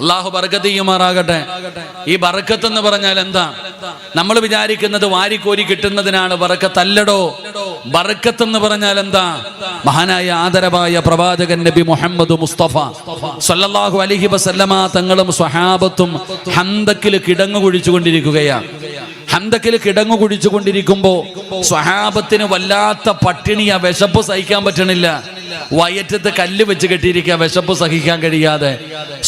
അള്ളാഹു ബർക്കത്ത് ചെയ്യുമാറാകട്ടെ. ഈ ബർക്കത്ത് എന്ന് പറഞ്ഞാൽ എന്താ? നമ്മൾ വിചാരിക്കുന്നത് വാരിക്കോരി കിട്ടുന്നതിനാണ് ബർക്കത്ത്. അല്ലടോ, ബർക്കത്ത് എന്ന് പറഞ്ഞാൽ എന്താ? മഹാനായ ആദരവായ പ്രവാചകൻ നബി മുഹമ്മദ് മുസ്തഫ സല്ലല്ലാഹു അലൈഹി വസല്ലമ തങ്ങളും സ്വഹാബത്തും ഹന്തക്കിൽ കിടങ്ങു കുഴിച്ചുകൊണ്ടിരിക്കുകയാണ്. ഹന്തക്കിൽ കിടങ്ങു കുഴിച്ചുകൊണ്ടിരിക്കുമ്പോ സ്വഹാബത്തിന് വല്ലാത്ത പട്ടിണിയാ, വിശപ്പ് സഹിക്കാൻ പറ്റണില്ല. വയറ്റത്ത് കല്ല് വെച്ച് കെട്ടിയിരിക്കുക, വിശപ്പ് സഹിക്കാൻ കഴിയാതെ.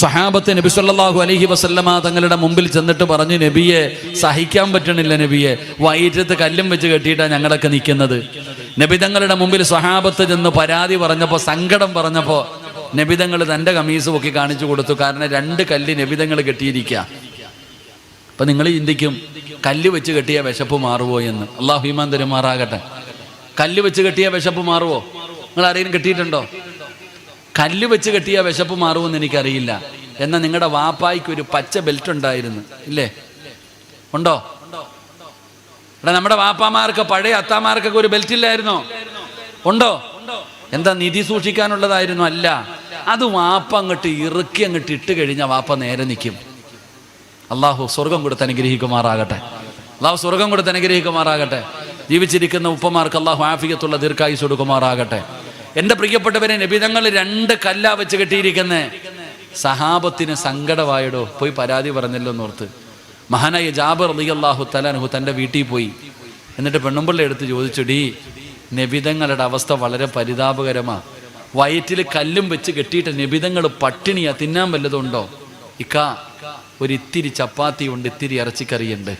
സ്വഹാബത്ത് നബി സല്ലല്ലാഹു അലൈഹി വസല്ലമ തങ്ങളുടെ മുമ്പിൽ ചെന്നിട്ട് പറഞ്ഞു, നബിയെ, സഹിക്കാൻ പറ്റണില്ല നബിയെ, വയറ്റത്ത് കല്ലും വെച്ച് കെട്ടിയിട്ടാ ഞങ്ങളൊക്കെ നിൽക്കുന്നത്. നബി തങ്ങളുടെ മുമ്പിൽ സ്വഹാബത്ത് ചെന്ന് പരാതി പറഞ്ഞപ്പോ, സങ്കടം പറഞ്ഞപ്പോ, നബി തങ്ങൾ തന്റെ കമീസ് പൊക്കി കാണിച്ചു കൊടുത്തു. കാരണം 2 കല്ല് നബി തങ്ങൾ കെട്ടിയിരിക്കുക. അപ്പൊ നിങ്ങൾ ചിന്തിക്കും, കല്ല് വെച്ച് കെട്ടിയ വിശപ്പ് മാറുമോ എന്ന്. അള്ളാഹു ഈമാൻ തരുമാറാകട്ടെ. കല്ല് വെച്ച് കെട്ടിയ വിശപ്പ് മാറുമോ? നിങ്ങൾ ആരെങ്കിലും കെട്ടിയിട്ടുണ്ടോ? കല്ല് വെച്ച് കെട്ടിയ വിശപ്പ് മാറുമെന്ന് എനിക്കറിയില്ല. എന്നാൽ നിങ്ങളുടെ വാപ്പായ്ക്ക് ഒരു പച്ച ബെൽറ്റ് ഉണ്ടായിരുന്നു, ഇല്ലേ? ഉണ്ടോ? ഇവിടെ നമ്മുടെ വാപ്പാമാർക്ക്, പഴയ അത്താമാർക്കൊക്കെ ഒരു ബെൽറ്റ് ഇല്ലായിരുന്നോ? ഉണ്ടോ? എന്താ, നിധി സൂക്ഷിക്കാനുള്ളതായിരുന്നു? അല്ല, അത് വാപ്പ അങ്ങോട്ട് ഇറുക്കി അങ്ങോട്ട് ഇട്ട് കഴിഞ്ഞാൽ വാപ്പ നേരെ നിൽക്കും. അള്ളാഹു സ്വർഗം കൊടുത്ത് അനുഗ്രഹിക്കുമാറാകട്ടെ. അള്ളാഹു സ്വർഗം കൊടുത്ത് അനുഗ്രഹിക്കുമാറാകട്ടെ. ജീവിച്ചിരിക്കുന്ന ഉപ്പമാർക്ക് അള്ളാഹു ആഫിയത്തുള്ള ദീർഘായുസ് കൊടുക്കുമാറാകട്ടെ. എൻ്റെ പ്രിയപ്പെട്ടവരെ, നബി തങ്ങൾ 2 കല്ലാ വെച്ച് കെട്ടിയിരിക്കുന്നേ. സഹാബത്തിന് സങ്കടമായിടോ, പോയി പരാതി പറഞ്ഞല്ലോ എന്നോർത്ത്. മഹാനായ ജാബിർ റളിയല്ലാഹു തആല അൻഹു തൻ്റെ വീട്ടിൽ പോയി. എന്നിട്ട് പെണ്ണുമ്പിള്ള എടുത്ത് ചോദിച്ചു, ഡീ, നബിതങ്ങളുടെ അവസ്ഥ വളരെ പരിതാപകരമാണ്. വയറ്റിൽ കല്ലും വെച്ച് കെട്ടിയിട്ട് നബിതങ്ങൾ പട്ടിണിയാ, തിന്നാൻ വല്ലതുണ്ടോ? ഇക്ക, ഒരിത്തിരി ചപ്പാത്തി ഉണ്ട്, ഇത്തിരി ഇറച്ചിക്കറിയുണ്ട്,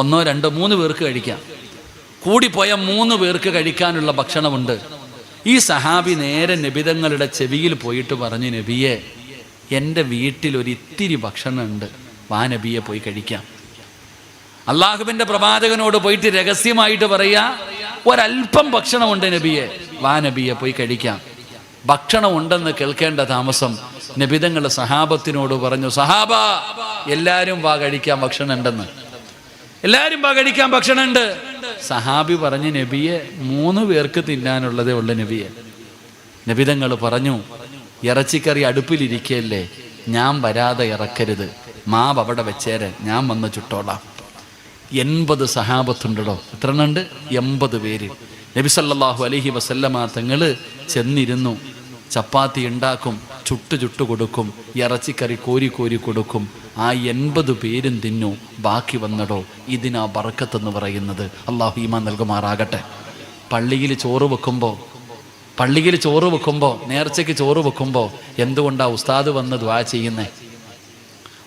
1, 2, 3 പേർക്ക് കഴിക്കാം. കൂടിപ്പോയ 3 പേർക്ക് കഴിക്കാനുള്ള ഭക്ഷണമുണ്ട്. ഈ സഹാബി നേരെ നബിതങ്ങളുടെ ചെവിയിൽ പോയിട്ട് പറഞ്ഞു, നബിയെ, എൻ്റെ വീട്ടിൽ ഒരിത്തിരി ഭക്ഷണമുണ്ട്, വാ നബിയെ, പോയി കഴിക്കാം. അള്ളാഹുവിൻ്റെ പ്രവാചകനോട് പോയിട്ട് രഹസ്യമായിട്ട് പറയാ, ഒരല്പം ഭക്ഷണമുണ്ട് നബിയെ, വാ നബിയെ, പോയി കഴിക്കാം. ഭക്ഷണം ഉണ്ടെന്ന് കേൾക്കേണ്ട താമസം നബിതങ്ങൾ സഹാബത്തിനോട് പറഞ്ഞു, സഹാബ, എല്ലാവരും വാ കഴിക്കാൻ, ഭക്ഷണം ഉണ്ടെന്ന്. എല്ലാവരും വാ കഴിക്കാൻ, ഭക്ഷണം ഉണ്ട്. സഹാബി പറഞ്ഞു, നബിയെ, 3 പേർക്ക് തിന്നാനുള്ളതേ ഉള്ളു നബിയെ. നബിതങ്ങൾ പറഞ്ഞു, ഇറച്ചിക്കറി അടുപ്പിലിരിക്കല്ലേ, ഞാൻ വരാതെ ഇറക്കരുത്, മാവ് അവിടെ വെച്ചേരെ, ഞാൻ വന്ന് ചുട്ടോളാം. 80 സഹാബത്തുണ്ടോ? എത്ര എണ്ണുണ്ട്? 80 പേര്. നബി സല്ലല്ലാഹു അലൈഹി വസല്ലമ തങ്ങൾ ചെന്നിരുന്നു. ചപ്പാത്തി ഉണ്ടാക്കും, ചുട്ടു കൊടുക്കും, ഇറച്ചിക്കറി കോരി കൊടുക്കും. ആ 80 പേരും തിന്നു. ബാക്കി വന്നടോ, ഇതിനാ ബർക്കത്തെന്ന് പറയുന്നത്. അള്ളാഹു ഈമാൻ നൽകുമാറാകട്ടെ. പള്ളിയിൽ ചോറ് വെക്കുമ്പോൾ നേർച്ചയ്ക്ക് ചോറ് വെക്കുമ്പോൾ എന്തുകൊണ്ടാ ഉസ്താദ് വന്ന് ദുആ ചെയ്യുന്നേ?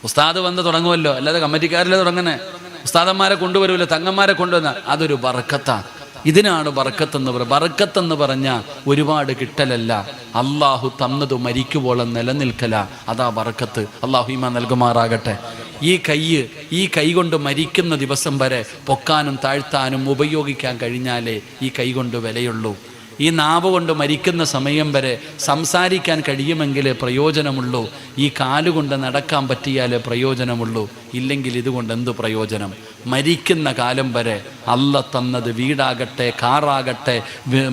ഉസ്താദ് വന്ന് തുടങ്ങുമല്ലോ, അല്ലാതെ കമ്മിറ്റിക്കാരിലെ തുടങ്ങുന്നേ. ഉസ്താദന്മാരെ കൊണ്ടുവരുമല്ലോ, തങ്ങന്മാരെ കൊണ്ടുവന്ന, അതൊരു ബർക്കത്താണ്. ഇതിനാണ് ബർക്കത്തെന്ന് പറയുക. ബർക്കത്തെന്ന് പറഞ്ഞാൽ ഒരുപാട് കിട്ടലല്ല, അള്ളാഹു തന്നത് മരിക്കുവോളം നിലനിൽക്കല, അതാ ബർക്കത്ത്. അള്ളാഹു ഈമാൻ നൽകുമാറാകട്ടെ. ഈ കൈ കൊണ്ട് മരിക്കുന്ന ദിവസം വരെ പൊക്കാനും താഴ്ത്താനും ഉപയോഗിക്കാൻ കഴിഞ്ഞാലേ ഈ കൈ കൊണ്ട് വിലയുള്ളൂ. ഈ നാവ് കൊണ്ട് മരിക്കുന്ന സമയം വരെ സംസാരിക്കാൻ കഴിയുമെങ്കിലേ പ്രയോജനമുള്ളൂ. ഈ കാലുകൊണ്ട് നടക്കാൻ പറ്റിയാലേ പ്രയോജനമുള്ളൂ. ഇല്ലെങ്കിൽ ഇതുകൊണ്ട് എന്ത് പ്രയോജനം? മരിക്കുന്ന കാലം വരെ അള്ള തന്നത് വീടാകട്ടെ, കാറാകട്ടെ,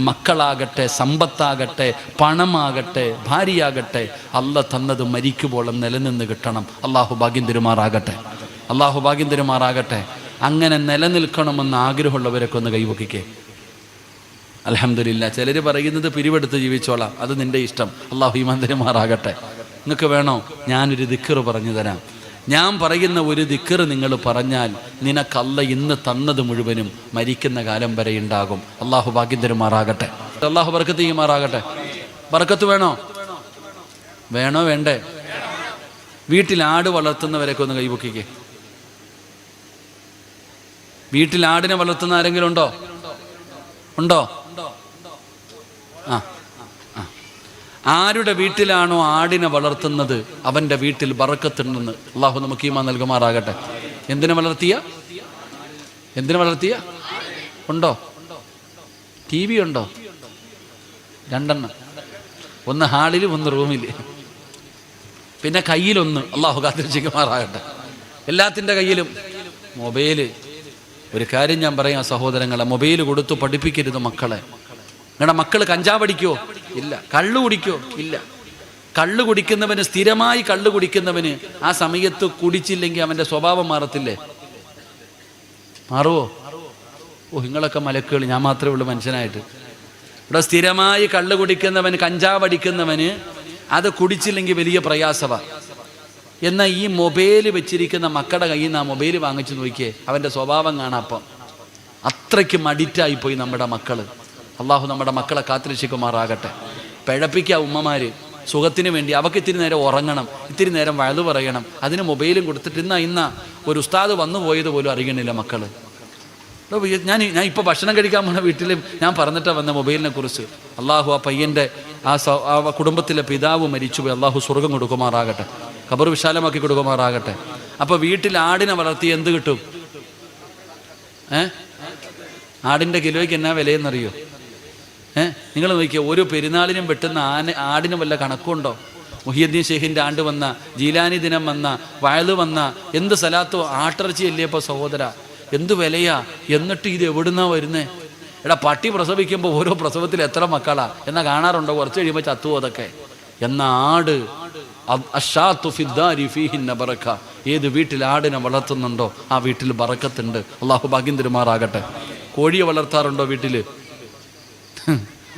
മക്കളാകട്ടെ, സമ്പത്താകട്ടെ, പണമാകട്ടെ, ഭാര്യയാകട്ടെ, അള്ള തന്നത് മരിക്കുമ്പോഴും നിലനിന്ന് കിട്ടണം. അള്ളാഹു ഭാഗ്യം തരുമാറാകട്ടെ. അങ്ങനെ നിലനിൽക്കണമെന്ന് ആഗ്രഹമുള്ളവരൊക്കെ ഒന്ന് കൈവക്കിക്കേ. അൽഹംദുലില്ലാ. ചിലർ പറയുന്നത് പിരിവെടുത്ത് ജീവിച്ചോളാം, അത് നിൻ്റെ ഇഷ്ടം. അള്ളാഹു ഈമാൻ തരുമാറാകട്ടെ. നിങ്ങൾക്ക് വേണോ? ഞാനൊരു ദിക്ർ പറഞ്ഞു തരാം. ഞാൻ പറയുന്ന ഒരു ദിക്ർ നിങ്ങൾ പറഞ്ഞാൽ നിനക്കല്ല ഇന്ന് തന്നത് മുഴുവനും മരിക്കുന്ന കാലം വരെ ഉണ്ടാകും. അള്ളാഹു ഭാഗ്യം തരുമാറാകട്ടെ. അള്ളാഹു ബർക്കത്ത് ചെയ്യുമാറാകട്ടെ. ബർക്കത്ത് വേണോ വേണ്ടേ? വീട്ടിൽ ആട് വളർത്തുന്നവരൊക്കെ ഒന്ന് കൈപൊക്കിക്കേ. വീട്ടിൽ ആടിനെ വളർത്തുന്ന ആരെങ്കിലും ഉണ്ടോ? ആരുടെ വീട്ടിലാണോ ആടിനെ വളർത്തുന്നത് അവൻ്റെ വീട്ടിൽ ബർക്കത്തുണ്ടെന്ന് അള്ളാഹു നമുക്ക് ഈമാൻ നൽകുമാറാകട്ടെ. എന്തിനെ വളർത്തിയ ഉണ്ടോ? ടി വി ഉണ്ടോ? 2 എണ്ണം, ഒന്ന് ഹാളിൽ, ഒന്ന് റൂമിൽ, പിന്നെ കയ്യിലൊന്ന്. അള്ളാഹു കാത്തിരക്ഷിക്കുമാറാകട്ടെ. എല്ലാത്തിൻ്റെ കയ്യിലും മൊബൈല്. ഒരു കാര്യം ഞാൻ പറയാം സഹോദരങ്ങളെ, മൊബൈൽ കൊടുത്തു പഠിപ്പിക്കരുത് മക്കളെ. നിങ്ങളുടെ മക്കൾ കഞ്ചാവ് അടിക്കുമോ? ഇല്ല. കള്ളു കുടിക്കോ? ഇല്ല. കള്ള് കുടിക്കുന്നവന്, സ്ഥിരമായി കള്ള് കുടിക്കുന്നവന് ആ സമയത്ത് കുടിച്ചില്ലെങ്കിൽ അവൻ്റെ സ്വഭാവം മാറത്തില്ലേ? മാറുമോ? നിങ്ങളൊക്കെ മലക്കുകൾ, ഞാൻ മാത്രമേ ഉള്ളൂ മനുഷ്യനായിട്ട്. ഇവിടെ സ്ഥിരമായി കള്ള് കുടിക്കുന്നവന്, കഞ്ചാവ് അടിക്കുന്നവന് അത് കുടിച്ചില്ലെങ്കിൽ വലിയ പ്രയാസമാണ്. എന്നാൽ ഈ മൊബൈൽ വെച്ചിരിക്കുന്ന മക്കളുടെ കയ്യിൽ നിന്ന് ആ മൊബൈൽ വാങ്ങിച്ചു നോക്കിയേ, അവൻ്റെ സ്വഭാവം കാണാം. അപ്പം അത്രയ്ക്കും അഡിക്റ്റായിപ്പോയി നമ്മുടെ മക്കൾ. അള്ളാഹു നമ്മുടെ മക്കളെ കാത്തിരക്ഷിക്കുമാറാകട്ടെ. പിഴപ്പിക്കുക ഉമ്മമാർ സുഖത്തിന് വേണ്ടി. അവർക്ക് ഇത്തിരി നേരം ഉറങ്ങണം, ഇത്തിരി നേരം വഴുതു പറയണം, അതിന് മൊബൈലും കൊടുത്തിട്ട് ഇന്ന ഒരു ഉസ്താദ് വന്നു പോയത് പോലും അറിയണില്ല മക്കൾ. ഞാൻ ഇപ്പോൾ ഭക്ഷണം കഴിക്കാൻ പോണ വീട്ടിൽ ഞാൻ പറഞ്ഞിട്ടാണ് വന്ന മൊബൈലിനെ കുറിച്ച്. അള്ളാഹു ആ പയ്യൻ്റെ ആ കുടുംബത്തിലെ പിതാവ് മരിച്ചുപോയി. അള്ളാഹു സ്വർഗം കൊടുക്കുമാറാകട്ടെ, ഖബർ വിശാലമാക്കി കൊടുക്കുമാറാകട്ടെ. അപ്പോൾ വീട്ടിൽ ആടിനെ വളർത്തി എന്ത് കിട്ടും? ആടിൻ്റെ കിലോയ്ക്ക് എന്നാ വിലയെന്നറിയോ? നിങ്ങൾ നോക്കിയോ, ഓരോ പെരുന്നാളിനും വെട്ടുന്ന ആടിന് വല്ല കണക്കുണ്ടോ? മുഹിയുദ്ദീൻ ഷെയ്ഖിൻ്റെ ആണ്ട് വന്ന, ജീലാനി ദിനം വന്ന, വയല് വന്ന, എന്ത് സലാത്തോ ആട്ടിറച്ചിയല്ലേ ഇപ്പോൾ സഹോദര, എന്ത് വിലയാ. എന്നിട്ട് ഇത് എവിടുന്നാ വരുന്നേ? എടാ, പട്ടി പ്രസവിക്കുമ്പോൾ ഓരോ പ്രസവത്തിൽ എത്ര മക്കളാ എന്നാ കാണാറുണ്ടോ? കുറച്ച് കഴിയുമ്പോൾ ചത്തുവോ അതൊക്കെ. എന്ന ആട്, ഏത് വീട്ടിൽ ആടിനെ വളർത്തുന്നുണ്ടോ ആ വീട്ടിൽ ബറക്കത്തുണ്ട്. അള്ളാഹു ഭാഗ്യം തരുമാറാകട്ടെ. കോഴിയെ വളർത്താറുണ്ടോ വീട്ടിൽ?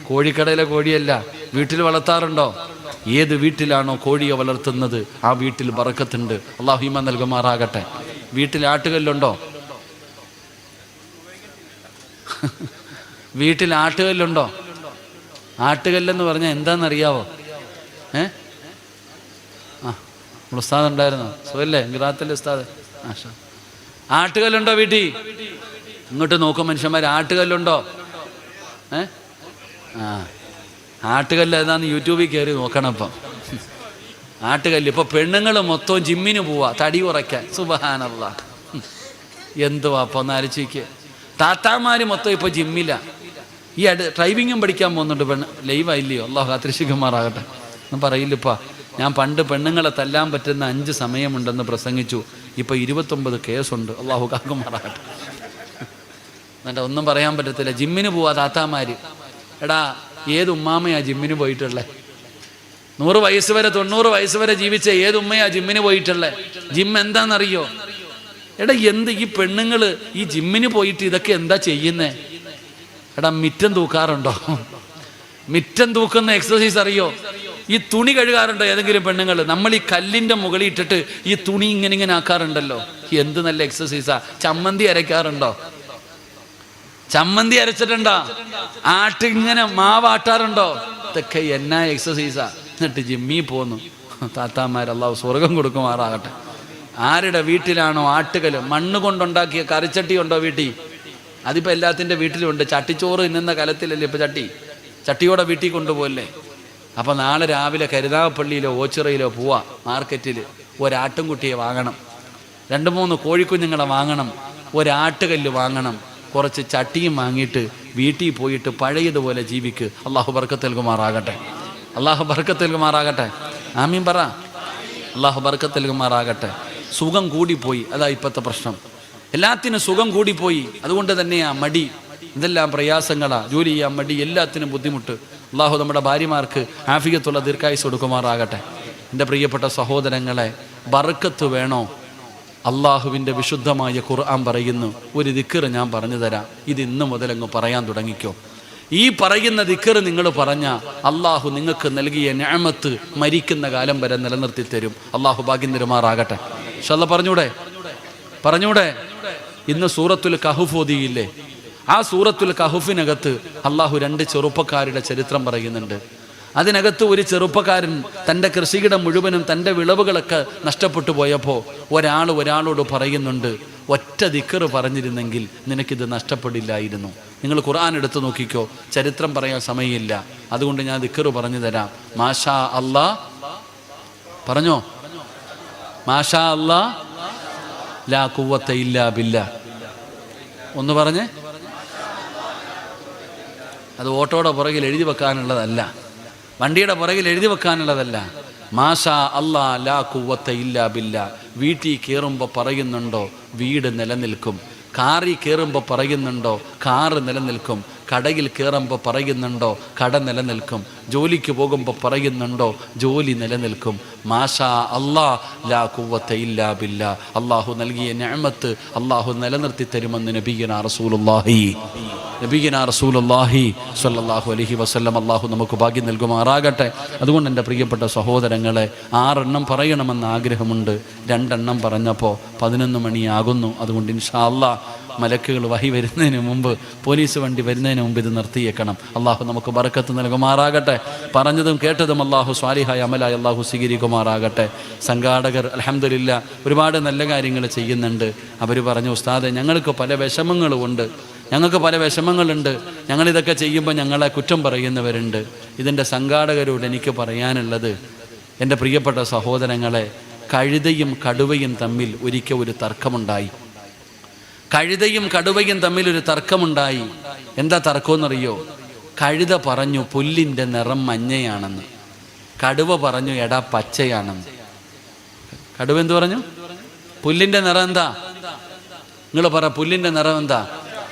കോഴിക്കടയിലെ കോഴിയല്ല, വീട്ടിൽ വളർത്താറുണ്ടോ? ഏത് വീട്ടിലാണോ കോഴിയെ വളർത്തുന്നത് ആ വീട്ടിൽ ബറക്കത്തുണ്ട്. അള്ളാഹു ഈമാൻ നൽകുമാറാകട്ടെ. വീട്ടിൽ ആട്ടുകല്ലുണ്ടോ? വീട്ടിൽ ആട്ടുകല്ലുണ്ടോ? ആട്ടുകല്ലെന്ന് പറഞ്ഞാൽ എന്താണെന്നറിയാവോ? ഉസ്താദ് ഉണ്ടായിരുന്നു, സുഖല്ലേ? ഗുജറാത്തിലെ ഉസ്താദ്. ആട്ടുകല്ലുണ്ടോ വീട്ടിൽ? ഇങ്ങോട്ട് നോക്കും മനുഷ്യന്മാർ, ആട്ടുകല്ലുണ്ടോ? ആട്ടുകല്ല് ഏതാന്ന് യൂട്യൂബിൽ കയറി നോക്കണം. ഇപ്പം ആട്ടുകല്ല്. ഇപ്പോൾ പെണ്ണുങ്ങൾ മൊത്തം ജിമ്മിന് പോവാ തടി കുറയ്ക്കാൻ. സുബ്ഹാനല്ലാഹ്, എന്തുവാ അപ്പം ഒന്ന് ആലോചിക്കുക. താത്താമാർ മൊത്തം ഇപ്പോൾ ജിമ്മില്ല. ഈ ഡ്രൈവിങ്ങും പഠിക്കാൻ പോകുന്നുണ്ട് പെണ്ണ്. ലൈവായില്ലയോ? അള്ളാഹു കാത്തിരക്ഷിക്കുമാറാകട്ടെ. ഒന്നും പറയില്ലപ്പാ. ഞാൻ പണ്ട് പെണ്ണുങ്ങളെ തല്ലാൻ പറ്റുന്ന 5 സമയമുണ്ടെന്ന് പ്രസംഗിച്ചു. ഇപ്പോൾ 29 കേസുണ്ട്. അള്ളാഹു കാക്കുമാറാകട്ടെ. എന്നിട്ട് ഒന്നും പറയാൻ പറ്റത്തില്ല. ജിമ്മിന് പോവാ താത്താമാർ. എടാ, ഏത് ഉമ്മാമയാ ജിമ്മിന് പോയിട്ടുള്ളത്? 100 വയസ്സ് വരെ 90 വയസ്സ് വരെ ജീവിച്ച ഏത് ഉമ്മയാ ജിമ്മിന് പോയിട്ടുള്ളത്? ജിം എന്താണെന്നറിയോ? എടാ, എന്ത് ഈ പെണ്ണുങ്ങൾ ഈ ജിമ്മിന് പോയിട്ട് ഇതൊക്കെ എന്താ ചെയ്യുന്നേ? എടാ, മിറ്റം തൂക്കാറുണ്ടോ? മിറ്റം തൂക്കുന്ന എക്സസൈസ് അറിയോ? ഈ തുണി കഴുകാറുണ്ടോ ഏതെങ്കിലും പെണ്ണുങ്ങൾ? നമ്മൾ ഈ കല്ലിൻ്റെ മുകളിൽ ഇട്ടിട്ട് ഈ തുണി ഇങ്ങനെ ആക്കാറുണ്ടല്ലോ. എന്ത് നല്ല എക്സസൈസാ. ചമ്മന്തി അരയ്ക്കാറുണ്ടോ? ചമ്മന്തി അരച്ചിട്ടുണ്ടോ? ഇങ്ങനെ മാവാട്ടാറുണ്ടോ? ഇതൊക്കെ എന്നാ എക്സസൈസാ. എന്നിട്ട് ജിമ്മിൽ പോന്നു താത്താമാർ. അള്ളാഹു സ്വർഗം കൊടുക്കുമാറാകട്ടെ. ആരുടെ വീട്ടിലാണോ ആട്ടുകൽ, മണ്ണ് കൊണ്ടുണ്ടാക്കിയ കറിച്ചട്ടി ഉണ്ടോ വീട്ടിൽ? അതിപ്പോൾ എല്ലാത്തിൻ്റെ വീട്ടിലുണ്ട്. ചട്ടിച്ചോറ് ഇന്നുന്ന കലത്തിലല്ലേ ഇപ്പോൾ ചട്ടിയോടെ വീട്ടിൽ കൊണ്ടുപോകല്ലേ. അപ്പോൾ നാളെ രാവിലെ കരുനാഗപ്പള്ളിയിലോ ഓച്ചിറയിലോ പോവാ മാർക്കറ്റിൽ. ഒരാട്ടുംകുട്ടിയെ വാങ്ങണം, 2-3 കോഴിക്കുഞ്ഞുങ്ങളെ വാങ്ങണം, ഒരാട്ടുകല്ല് വാങ്ങണം, കുറച്ച് ചട്ടിയും വാങ്ങിയിട്ട് വീട്ടിൽ പോയിട്ട് പഴയതുപോലെ ജീവിക്ക്. അള്ളാഹു ബർക്കത്ത് നൽകുമാറാകട്ടെ. അള്ളാഹു ബർക്കത്ത് നൽകുമാറാകട്ടെ. ആമീൻ പറ. അള്ളാഹു ബർക്കത്ത് നൽകുമാറാകട്ടെ. സുഖം കൂടിപ്പോയി, അതാ ഇപ്പോഴത്തെ പ്രശ്നം. എല്ലാത്തിനും സുഖം കൂടിപ്പോയി. അതുകൊണ്ട് തന്നെയാ മടി, ഇതെല്ലാം പ്രയാസങ്ങളാ. ജോലി ചെയ്യാൻ മടി, എല്ലാത്തിനും ബുദ്ധിമുട്ട്. അള്ളാഹു നമ്മുടെ ഭാര്യമാർക്ക് ആഫിയത്തുള്ള ദീർഘായുസ്സ് കൊടുക്കുമാറാകട്ടെ. എൻ്റെ പ്രിയപ്പെട്ട സഹോദരങ്ങളെ, ബർക്കത്ത് വേണോ? അള്ളാഹുവിൻ്റെ വിശുദ്ധമായ ഖുർആൻ പറയുന്നു, ഒരു ദിക്ർ ഞാൻ പറഞ്ഞു തരാം. ഇത് ഇന്ന് മുതലങ്ങ് പറയാൻ തുടങ്ങിക്കോ. ഈ പറയുന്ന ദിക്ർ നിങ്ങൾ പറഞ്ഞാൽ അള്ളാഹു നിങ്ങൾക്ക് നൽകിയ നിഅമത്ത് മരിക്കുന്ന കാലം വരെ നിലനിർത്തി തരും. അള്ളാഹു ഭാഗ്യം തരുമാറാകട്ടെ. ഇൻഷാല്ലാ പറഞ്ഞൂടെ? ഇന്ന് സൂറത്തുൽ കഹ്ഫ് ഓതിയില്ലേ? ആ സൂറത്തുൽ കഹ്ഫിനകത്ത് അള്ളാഹു 2 ചെറുപ്പക്കാരുടെ ചരിത്രം പറയുന്നുണ്ട്. അതിനകത്ത് ഒരു ചെറുപ്പക്കാരൻ തൻ്റെ കൃഷിയിടം മുഴുവനും തൻ്റെ വിളവുകളൊക്കെ നഷ്ടപ്പെട്ടു പോയപ്പോൾ ഒരാളോട് പറയുന്നുണ്ട്, ഒറ്റ ദിക്ർ പറഞ്ഞിരുന്നെങ്കിൽ നിനക്കിത് നഷ്ടപ്പെടില്ലായിരുന്നു. നിങ്ങൾ ഖുർആൻ എടുത്ത് നോക്കിക്കോ, ചരിത്രം പറയാൻ സമയമില്ല, അതുകൊണ്ട് ഞാൻ ദിക്ർ പറഞ്ഞു തരാം. മാഷാ അല്ലാ പറഞ്ഞോ? മാഷാ അല്ലാ ലാ ഖുവത ഇല്ലാ ബില്ലാ. ഒന്ന് പറഞ്ഞേ. അത് ഓട്ടോയുടെ പുറകിൽ എഴുതി വെക്കാനുള്ളതല്ല, വണ്ടിയുടെ പുറകിൽ എഴുതി വെക്കാനുള്ളതല്ല. മാഷാ അല്ലാ ലാ ഖുവത ഇല്ലാ ബില്ലാ. വീട്ടിൽ കയറുമ്പോൾ പറയുന്നുണ്ടോ വീട് നിലനിൽക്കും. കാറിൽ കയറുമ്പോൾ പറയുന്നുണ്ടോ കാറ് നിലനിൽക്കും. കടയിൽ കയറുമ്പോൾ പറയുന്നുണ്ടോ കട നിലനിൽക്കും, ജോലിക്ക് പോകുമ്പോൾ പറയുന്നുണ്ടോ ജോലി നിലനിൽക്കും. മാഷാ അല്ലാ ലാ ഖുവത ഇല്ലാ ബില്ലാ. അള്ളാഹു നൽകിയ നിഅമത്ത് അള്ളാഹു നിലനിർത്തി തരുമെന്ന് നബിയുനാ റസൂലുള്ളാഹി സ്വല്ലല്ലാഹു അലൈഹി വസല്ലം അള്ളാഹു നമുക്ക് ഭാഗ്യം നൽകുമാറാകട്ടെ. അതുകൊണ്ട് എൻ്റെ പ്രിയപ്പെട്ട സഹോദരങ്ങളെ, 6 എണ്ണം പറയണമെന്ന് ആഗ്രഹമുണ്ട്. 2 എണ്ണം പറഞ്ഞപ്പോൾ 11 മണിയാകുന്നു. അതുകൊണ്ട് ഇൻഷാ അല്ലാഹ് മലക്കുകൾ വഹി വരുന്നതിന് മുമ്പ്, പോലീസ് വണ്ടി വരുന്നതിന് മുമ്പ് ഇത് നിർത്തിയേക്കണം. അള്ളാഹു നമുക്ക് ബർക്കത്ത് നൽകുമാറാകട്ടെ. പറഞ്ഞതും കേട്ടതും അള്ളാഹു സ്വാലിഹായ അമലായി അള്ളാഹു സ്വീകരിക്കുമാറാകട്ടെ. സംഘാടകർ അൽഹംദുലില്ലാ ഒരുപാട് നല്ല കാര്യങ്ങൾ ചെയ്യുന്നുണ്ട്. അവർ പറഞ്ഞു, ഉസ്താദെ ഞങ്ങൾക്ക് പല വിഷമങ്ങളുമുണ്ട്, ഞങ്ങളിതൊക്കെ ചെയ്യുമ്പോൾ ഞങ്ങളെ കുറ്റം പറയുന്നവരുണ്ട്. ഇതിൻ്റെ സംഘാടകരോട് എനിക്ക് പറയാനുള്ളത്, എൻ്റെ പ്രിയപ്പെട്ട സഹോദരങ്ങളെ, കഴുതയും കടുവയും തമ്മിൽ ഒരിക്കൽ ഒരു തർക്കമുണ്ടായി. എന്താ തർക്കമെന്നറിയോ? കഴുത പറഞ്ഞു പുല്ലിൻ്റെ നിറം മഞ്ഞയാണെന്ന്, കടുവ പറഞ്ഞു എടാ പച്ചയാണെന്ന്. കടുവ എന്തു പറഞ്ഞു? പുല്ലിൻ്റെ നിറം എന്താ? നിങ്ങൾ പറ, പുല്ലിൻ്റെ നിറം എന്താ?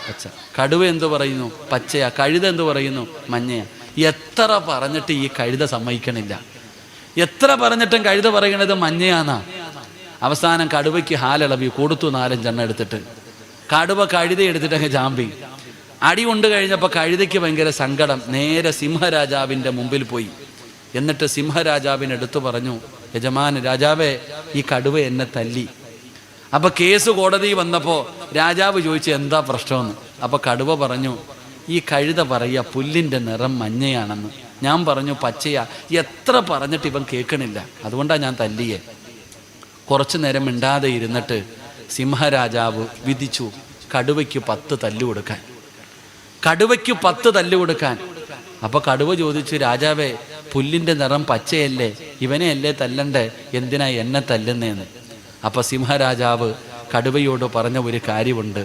പച്ച. കടുവ എന്തു പറയുന്നു? പച്ചയാ. കഴുത എന്തു പറയുന്നു? മഞ്ഞയാ. എത്ര പറഞ്ഞിട്ട് ഈ കഴുത സമ്മതിക്കണില്ല. എത്ര പറഞ്ഞിട്ടും കഴുത പറയണത് മഞ്ഞയാന്നാ. അവസാനം കടുവയ്ക്ക് ഹാലിളവി കൊടുത്തു 4-5 എണ്ണം എടുത്തിട്ട്. കടുവ കഴുത എടുത്തിട്ടങ്ങ് ജാമ്പി. അടി കൊണ്ട് കഴിഞ്ഞപ്പോൾ കഴുതയ്ക്ക് ഭയങ്കര സങ്കടം. നേരെ സിംഹരാജാവിൻ്റെ മുമ്പിൽ പോയി. എന്നിട്ട് സിംഹരാജാവിനെടുത്തു പറഞ്ഞു, യജമാൻ രാജാവേ, ഈ കടുവ എന്നെ തല്ലി. അപ്പോൾ കേസ് കോടതി വന്നപ്പോൾ രാജാവ് ചോദിച്ചു എന്താ പ്രശ്നമെന്ന്. അപ്പോൾ കടുവ പറഞ്ഞു, ഈ കഴുത പറയുക പുല്ലിൻ്റെ നിറം മഞ്ഞയാണെന്ന്, ഞാൻ പറഞ്ഞു പച്ചയാ. എത്ര പറഞ്ഞിട്ട് ഇവൻ കേൾക്കണില്ല, അതുകൊണ്ടാണ് ഞാൻ തല്ലിയേ. കുറച്ചു നേരം മിണ്ടാതെ ഇരുന്നിട്ട് സിംഹരാജാവ് വിധിച്ചു കടുവയ്ക്ക് 10 തല്ല് കൊടുക്കാൻ. അപ്പോൾ കടുവ ചോദിച്ചു, രാജാവേ പുല്ലിൻ്റെ നിറം പച്ചയല്ലേ, ഇവനെ അല്ലേ തല്ലണ്ടേ, എന്തിനാ എന്നെ തല്ലുന്നേന്ന്. അപ്പോൾ സിംഹരാജാവ് കടുവയോട് പറഞ്ഞ ഒരു കാര്യമുണ്ട്,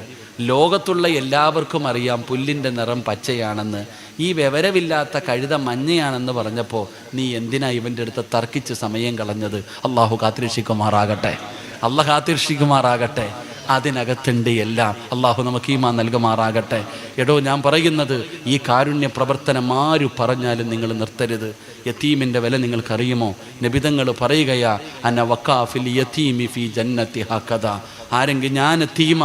ലോകത്തുള്ള എല്ലാവർക്കും അറിയാം പുല്ലിൻ്റെ നിറം പച്ചയാണെന്ന്. ഈ വിവരമില്ലാത്ത കഴുത മഞ്ഞയാണെന്ന് പറഞ്ഞപ്പോൾ നീ എന്തിനാ ഇവൻ്റെ അടുത്ത് തർക്കിച്ച് സമയം കളഞ്ഞത്? അള്ളാഹു കാത്തിരക്ഷിക്കുമാറാകട്ടെ. അതിനകത്തുണ്ട് എല്ലാം. അള്ളാഹു നമുക്ക് ഈമാൻ നൽകുമാറാകട്ടെ. എടോ, ഞാൻ പറയുന്നത്, ഈ കാരുണ്യ പ്രവർത്തനം ആര് പറഞ്ഞാലും നിങ്ങൾ നിർത്തരുത്. യതീമിൻ്റെ വില നിങ്ങൾക്കറിയുമോ? നബിതങ്ങൾ പറയുകയാ, അന വഖാഫിൽ യതീമി ഫി ജന്നത്തി ഹഖദ. ആരെങ്കിലും ഞാൻ യതീമ,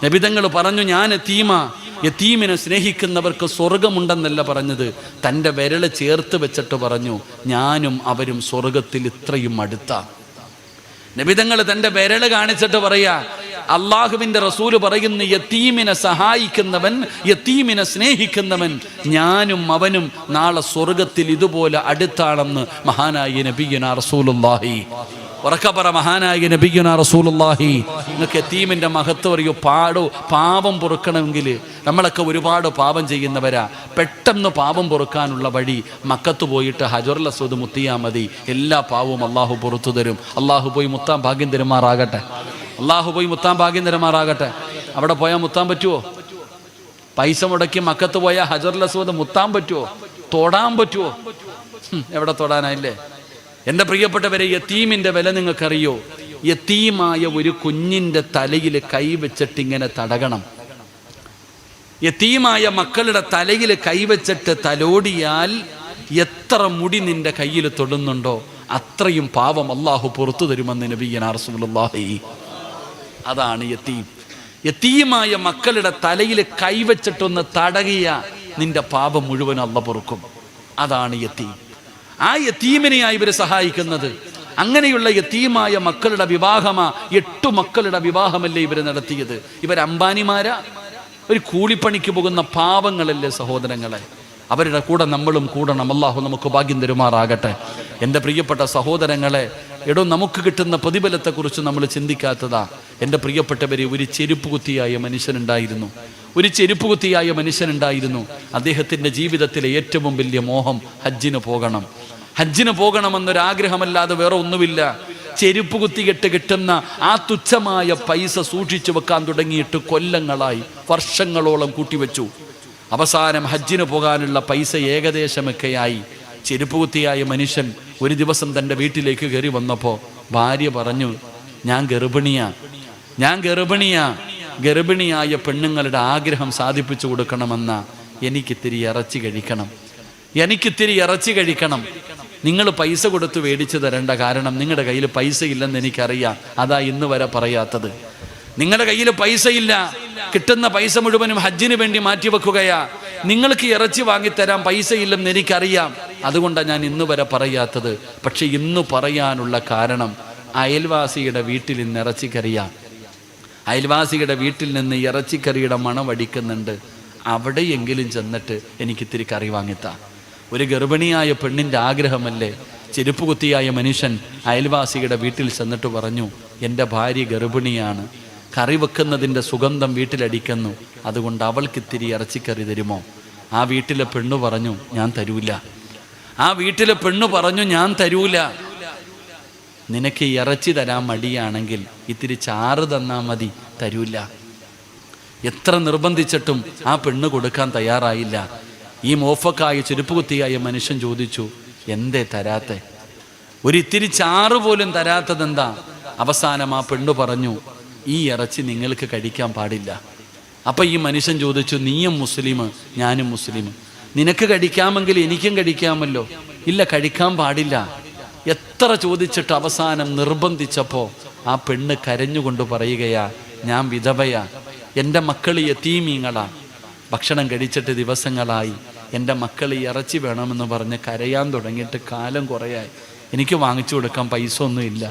നബിതങ്ങൾ പറഞ്ഞു ഞാൻ യതീമ. യതീമിനെ സ്നേഹിക്കുന്നവർക്ക് സ്വർഗമുണ്ടെന്നല്ല പറഞ്ഞത്, തൻ്റെ വിരൽ ചേർത്ത് വെച്ചിട്ട് പറഞ്ഞു ഞാനും അവരും സ്വർഗത്തിൽ ഇത്രയും അടുത്ത. നബിതങ്ങൾ തൻ്റെ വിരൽ കാണിച്ചിട്ട് പറയാ, അള്ളാഹുവിൻ്റെ റസൂല് പറയുന്നു, യതീമിനെ സഹായിക്കുന്നവൻ, യതീമിനെ സ്നേഹിക്കുന്നവൻ, ഞാനും അവനും നാളെ സ്വർഗത്തിൽ ഇതുപോലെ അടുത്താണെന്ന് മഹാനായ നബിയുനാ റസൂലുള്ളാഹി. ഉറക്കപ്പറ, മഹാനായ നബിയുനാ റസൂലുള്ളാഹി. നിങ്ങൾക്ക് യതീമിൻ്റെ മഹത്വം അറിയോ? പാപം പൊറുക്കണമെങ്കിൽ, നമ്മളൊക്കെ ഒരുപാട് പാപം ചെയ്യുന്നവരാ. പെട്ടെന്ന് പാപം പൊറുക്കാനുള്ള വഴി, മക്കത്ത് പോയിട്ട് ഹജറുൽ അസ്വദ് മുത്തിയാൽ മതി. എല്ലാ പാവവും അള്ളാഹു പുറത്തു തരും. അള്ളാഹു പോയി മുത്താൻ ഭാഗ്യം തരുമാറാകട്ടെ. അവിടെ പോയാൽ മുത്താൻ പറ്റുമോ? പൈസ മുടക്കി മക്കത്ത് പോയാൽ ഹജറുൽ അസ്വദ് മുത്താൻ പറ്റുമോ? തൊടാൻ പറ്റുമോ? എവിടെ തൊടാനായില്ലേ? എൻ്റെ പ്രിയപ്പെട്ടവരെ, യതീമിൻ്റെ വില നിങ്ങൾക്കറിയോ? യതീമായ ഒരു കുഞ്ഞിൻ്റെ തലയിൽ കൈവച്ചിട്ടിങ്ങനെ തടകണം. യതീമായ മക്കളുടെ തലയിൽ കൈവച്ചിട്ട് തലോടിയാൽ എത്ര മുടി നിന്റെ കയ്യിൽ തൊടുന്നുണ്ടോ അത്രയും പാവം അള്ളാഹു പുറത്തു തരുമെന്ന് നബിയുനാ റസൂലുള്ളാഹി. അതാണ് യതീം. യതീമായ മക്കളുടെ തലയിൽ കൈവച്ചിട്ടൊന്ന് തടകിയ നിന്റെ പാപം മുഴുവൻ അള്ളാഹു പൊറുക്കും. അതാണ് യതീം. ആ യതീമിനെയായി ഇവർ സഹായിക്കുന്നത്. അങ്ങനെയുള്ള യതീമായ മക്കളുടെ വിവാഹമാ, 8 മക്കളുടെ വിവാഹമല്ലേ ഇവർ നടത്തിയത്. ഇവർ അംബാനിമാരാ? ഒരു കൂലിപ്പണിക്ക് പോകുന്ന പാവങ്ങളല്ലേ സഹോദരങ്ങളെ? അവരുടെ കൂടെ നമ്മളും കൂടണം. അല്ലാഹു നമുക്ക് ഭാഗ്യം തരുമാറാകട്ടെ. എൻ്റെ പ്രിയപ്പെട്ട സഹോദരങ്ങളെ, എടോ, നമുക്ക് കിട്ടുന്ന പ്രതിഫലത്തെക്കുറിച്ച് നമ്മൾ ചിന്തിക്കാത്തതാ. എൻ്റെ പ്രിയപ്പെട്ടവരെ, ഒരു ചെരുപ്പ് കുത്തിയായ മനുഷ്യനുണ്ടായിരുന്നു. അദ്ദേഹത്തിൻ്റെ ജീവിതത്തിലെ ഏറ്റവും വലിയ മോഹം ഹജ്ജിന് പോകണമെന്നൊരാഗ്രഹമല്ലാതെ വേറെ ഒന്നുമില്ല. ചെരുപ്പ് കുത്തിയിട്ട് കിട്ടുന്ന ആ തുച്ഛമായ പൈസ സൂക്ഷിച്ചു വെക്കാൻ തുടങ്ങിയിട്ട് കൊല്ലങ്ങളായി, വർഷങ്ങളോളം കൂട്ടിവെച്ചു. അവസാനം ഹജ്ജിന് പോകാനുള്ള പൈസ ഏകദേശമൊക്കെയായി. ചെരുപ്പ് കുത്തിയായ മനുഷ്യൻ ഒരു ദിവസം തൻ്റെ വീട്ടിലേക്ക് കയറി വന്നപ്പോൾ ഭാര്യ പറഞ്ഞു, ഞാൻ ഗർഭിണിയാ. ഗർഭിണിയായ പെണ്ണുങ്ങളുടെ ആഗ്രഹം സാധിപ്പിച്ചു കൊടുക്കണമെന്ന എനിക്കിത്തിരി ഇറച്ചി കഴിക്കണം, എനിക്കിത്തിരി ഇറച്ചി കഴിക്കണം. നിങ്ങൾ പൈസ കൊടുത്ത് മേടിച്ചു തരേണ്ട, കാരണം നിങ്ങളുടെ കയ്യിൽ പൈസ ഇല്ലെന്ന് എനിക്കറിയാം. അതാ ഇന്ന് വരെ പറയാത്തത്. നിങ്ങളുടെ കയ്യിൽ പൈസ ഇല്ല, കിട്ടുന്ന പൈസ മുഴുവനും ഹജ്ജിന് വേണ്ടി മാറ്റിവെക്കുകയാ. നിങ്ങൾക്ക് ഇറച്ചി വാങ്ങിത്തരാൻ പൈസ ഇല്ലെന്ന് എനിക്കറിയാം, അതുകൊണ്ടാണ് ഞാൻ ഇന്ന് വരെ പറയാത്തത്. പക്ഷെ ഇന്ന് പറയാനുള്ള കാരണം, അയൽവാസിയുടെ വീട്ടിൽ ഇന്ന് ഇറച്ചിക്കറിയാ. അയൽവാസിയുടെ വീട്ടിൽ നിന്ന് ഇറച്ചിക്കറിയുടെ മണം അടിക്കുന്നുണ്ട്. അവിടെയെങ്കിലും ചെന്നിട്ട് എനിക്കിത്തിരി കറി വാങ്ങിത്താ. ഒരു ഗർഭിണിയായ പെണ്ണിൻ്റെ ആഗ്രഹമല്ലേ? ചെരുപ്പ് കുത്തിയായ മനുഷ്യൻ അയൽവാസിയുടെ വീട്ടിൽ ചെന്നിട്ട് പറഞ്ഞു, എൻ്റെ ഭാര്യ ഗർഭിണിയാണ്, കറി വെക്കുന്നതിൻ്റെ സുഗന്ധം വീട്ടിലടിക്കുന്നു, അതുകൊണ്ട് അവൾക്കിത്തിരി ഇറച്ചിക്കറി തരുമോ? ആ വീട്ടിലെ പെണ്ണ് പറഞ്ഞു, ഞാൻ തരൂല. ആ വീട്ടിലെ പെണ്ണ് പറഞ്ഞു, ഞാൻ തരൂല. നിനക്ക് ഇറച്ചി തരാൻ മടിയാണെങ്കിൽ ഇത്തിരി ചാറ് തന്നാൽ മതി. തരൂല. എത്ര നിർബന്ധിച്ചിട്ടും ആ പെണ്ണ് കൊടുക്കാൻ തയ്യാറായില്ല. ഈ മോഫക്കായ ചെരുപ്പ് കുത്തിയായ മനുഷ്യൻ ചോദിച്ചു, എന്തേ തരാത്തെ? ഒരിത്തിരി ചാറ് പോലും തരാത്തതെന്താ? അവസാനം ആ പെണ്ണ് പറഞ്ഞു, ഈ ഇറച്ചി നിങ്ങൾക്ക് കഴിക്കാൻ പാടില്ല. അപ്പം ഈ മനുഷ്യൻ ചോദിച്ചു, നീയും മുസ്ലിം, ഞാനും മുസ്ലിം, നിനക്ക് കഴിക്കാമെങ്കിൽ എനിക്കും കഴിക്കാമല്ലോ. ഇല്ല, കഴിക്കാൻ പാടില്ല. എത്ര ചോദിച്ചിട്ട് അവസാനം നിർബന്ധിച്ചപ്പോൾ ആ പെണ്ണ് കരഞ്ഞുകൊണ്ട് പറയുകയാ, ഞാൻ വിധവയാ, എൻ്റെ മക്കൾ യതീമീങ്ങളാ, ഭക്ഷണം കഴിച്ചിട്ട് ദിവസങ്ങളായി, എൻ്റെ മക്കൾ ഇറച്ചി വേണമെന്ന് പറഞ്ഞ് കരയാൻ തുടങ്ങിയിട്ട് കാലം കുറയായി, എനിക്ക് വാങ്ങിച്ചു കൊടുക്കാൻ പൈസ ഒന്നുമില്ല.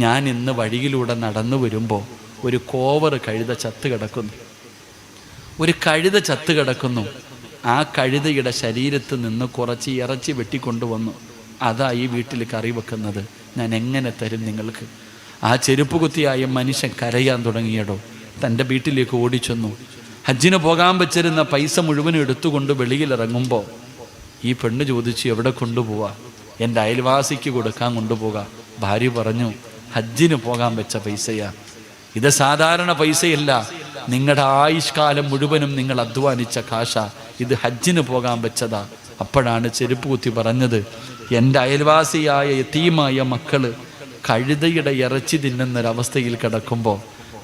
ഞാൻ ഇന്ന് വഴിയിലൂടെ നടന്നു വരുമ്പോൾ ഒരു കോവർ കഴുത ചത്ത് കിടക്കുന്നു. ഒരു കഴുത ചത്ത് കിടക്കുന്നു. ആ കഴുതയുടെ ശരീരത്ത് നിന്ന് കുറച്ച് ഇറച്ചി വെട്ടിക്കൊണ്ടുവന്നു. അതാ ഈ വീട്ടിൽ കറി വെക്കുന്നത്. ഞാൻ എങ്ങനെ തരും നിങ്ങൾക്ക്? ആ ചെരുപ്പ് കുത്തിയായ മനുഷ്യൻ കരയാൻ തുടങ്ങിയടോ. തൻ്റെ വീട്ടിലേക്ക് ഓടിച്ചെന്നു. ഹജ്ജിന് പോകാൻ വെച്ചിരുന്ന പൈസ മുഴുവനും എടുത്തുകൊണ്ട് വെളിയിലിറങ്ങുമ്പോൾ ഈ പെണ്ണ് ചോദിച്ചു, എവിടെ കൊണ്ടുപോവാ? എൻ്റെ അയൽവാസിക്ക് കൊടുക്കാൻ കൊണ്ടുപോകാം. ഭാര്യ പറഞ്ഞു, ഹജ്ജിന് പോകാൻ വെച്ച പൈസയാ, ഇത് സാധാരണ പൈസയല്ല, നിങ്ങളുടെ ആയുഷ്കാലം മുഴുവനും നിങ്ങൾ അധ്വാനിച്ച കാശ, ഇത് ഹജ്ജിന് പോകാൻ വെച്ചതാ. അപ്പോഴാണ് ചെരുപ്പ് കുത്തി പറഞ്ഞത്, എൻ്റെ അയൽവാസിയായ യതീമായ മക്കള് കഴുതയുടെ ഇറച്ചി തിന്നുന്നൊരവസ്ഥയിൽ കിടക്കുമ്പോൾ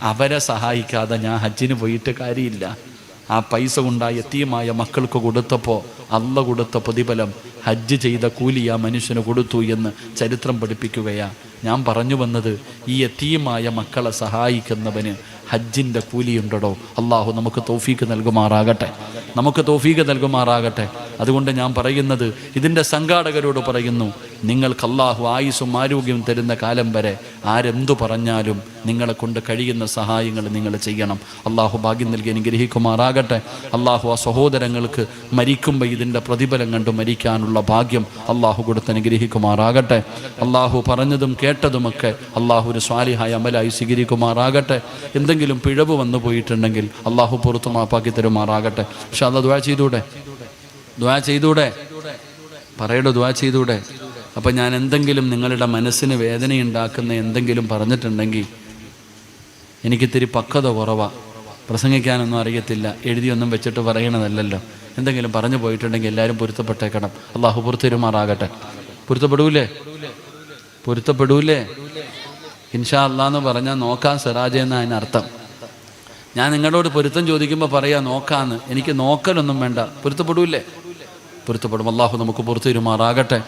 അവരെ സഹായിക്കാതെ ഞാൻ ഹജ്ജിന് പോയിട്ട് കാര്യമില്ല. ആ പൈസ കൊണ്ടായ യതീമായ മക്കൾക്ക് കൊടുത്തപ്പോൾ അള്ള കൊടുത്ത പ്രതിഫലം ഹജ്ജ് ചെയ്ത കൂലി ആ മനുഷ്യന് കൊടുത്തു എന്ന് ചരിത്രം പഠിപ്പിക്കുകയാ. ഞാൻ പറഞ്ഞു വന്നത്, ഈ യതീമായ മക്കളെ സഹായിക്കുന്നവന് ഹജ്ജിൻ്റെ കൂലിയുണ്ടോ? അള്ളാഹു നമുക്ക് തൗഫീക്ക് നൽകുമാറാകട്ടെ, നമുക്ക് തൗഫീക്ക് നൽകുമാറാകട്ടെ. അതുകൊണ്ട് ഞാൻ പറയുന്നത്, ഇതിൻ്റെ സംഘാടകരോട് പറയുന്നു, നിങ്ങൾക്ക് അള്ളാഹു ആയുസ്സും ആരോഗ്യം തരുന്ന കാലം വരെ ആരെന്തു പറഞ്ഞാലും നിങ്ങളെ കൊണ്ട് കഴിയുന്ന സഹായങ്ങൾ നിങ്ങൾ ചെയ്യണം. അള്ളാഹു ഭാഗ്യം നൽകി അനുഗ്രഹിക്കുമാറാകട്ടെ. അള്ളാഹു ആ സഹോദരങ്ങൾക്ക് മരിക്കുമ്പോൾ ഇതിൻ്റെ പ്രതിഫലം കണ്ട് മരിക്കാനുള്ള ഭാഗ്യം അള്ളാഹു കൊടുത്ത് അനുഗ്രഹിക്കുമാറാകട്ടെ. അള്ളാഹു പറഞ്ഞതും കേട്ടതുമൊക്കെ അള്ളാഹു ഒരു സ്വാലിഹായ അമലായി സ്വീകരിക്കുമാറാകട്ടെ. എന്തെങ്കിലും പിഴവ് വന്നു പോയിട്ടുണ്ടെങ്കിൽ അള്ളാഹു പുറത്തു മാപ്പാക്കി തരുമാറാകട്ടെ. പക്ഷെ അത് ദുആ ചെയ്തൂടെ പറയടോ, ദുആ ചെയ്തൂടെ? അപ്പം ഞാൻ എന്തെങ്കിലും നിങ്ങളുടെ മനസ്സിന് വേദനയുണ്ടാക്കുന്ന എന്തെങ്കിലും പറഞ്ഞിട്ടുണ്ടെങ്കിൽ, എനിക്കിത്തിരി പക്വത കുറവാ, പ്രസംഗിക്കാനൊന്നും അറിയത്തില്ല, എഴുതിയൊന്നും വെച്ചിട്ട് പറയണതല്ലല്ലോ. എന്തെങ്കിലും പറഞ്ഞു പോയിട്ടുണ്ടെങ്കിൽ എല്ലാവരും പൊരുത്തപ്പെട്ടേക്കണം. അള്ളാഹു പൊറുത്തരുമാറാകട്ടെ. പൊരുത്തപ്പെടൂലേ? ഇൻഷാ അല്ലാന്ന് പറഞ്ഞാൽ നോക്കാൻ സിറാജ് എന്ന അതിനർത്ഥം. ഞാൻ നിങ്ങളോട് പൊരുത്തം ചോദിക്കുമ്പോൾ പറയാ നോക്കാന്ന്, എനിക്ക് നോക്കലൊന്നും വേണ്ട. പൊരുത്തപ്പെടൂലേ? പൊരുത്തപ്പെടും. അള്ളാഹു നമുക്ക് പുറത്തുവരുമാറാകട്ടെ.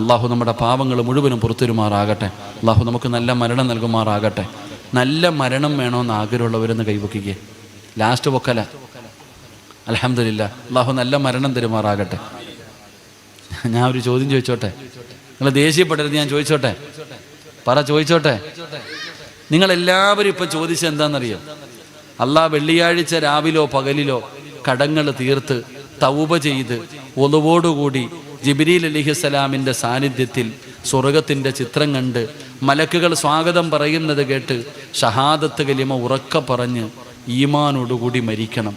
അള്ളാഹു നമ്മുടെ പാപങ്ങൾ മുഴുവനും പുറത്തുവരുമാറാകട്ടെ. അള്ളാഹു നമുക്ക് നല്ല മരണം നൽകുമാറാകട്ടെ. നല്ല മരണം വേണമെന്ന് ആഗ്രഹമുള്ളവരെന്ന് കൈവയ്ക്കുകയെ ലാസ്റ്റ് പൊക്കല. അൽഹംദുലില്ലാ, അള്ളാഹു നല്ല മരണം തരുമാറാകട്ടെ. ഞാൻ ഒരു ചോദ്യം ചോദിച്ചോട്ടെ? നിങ്ങൾ ദേഷ്യപ്പെടരുത്, ഞാൻ ചോദിച്ചോട്ടെ? ചോദിച്ചോട്ടെ? നിങ്ങളെല്ലാവരും ഇപ്പം ചോദിച്ചത് എന്താണെന്നറിയോ? അള്ളാഹ് വെള്ളിയാഴ്ച രാവിലോ പകലിലോ കടങ്ങൾ തീർത്ത് തൗബ ചെയ്ത് ഒളുവോടുകൂടി ജിബ്രീൽ അലൈഹിസ്സലാമിൻ്റെ സാന്നിധ്യത്തിൽ സ്വർഗത്തിൻ്റെ ചിത്രം കണ്ട് മലക്കുകൾ സ്വാഗതം പറയുന്നത് കേട്ട് ഷഹാദത്ത് കലിമ ഉറക്കെ പറഞ്ഞ് ഈമാനോടുകൂടി മരിക്കണം.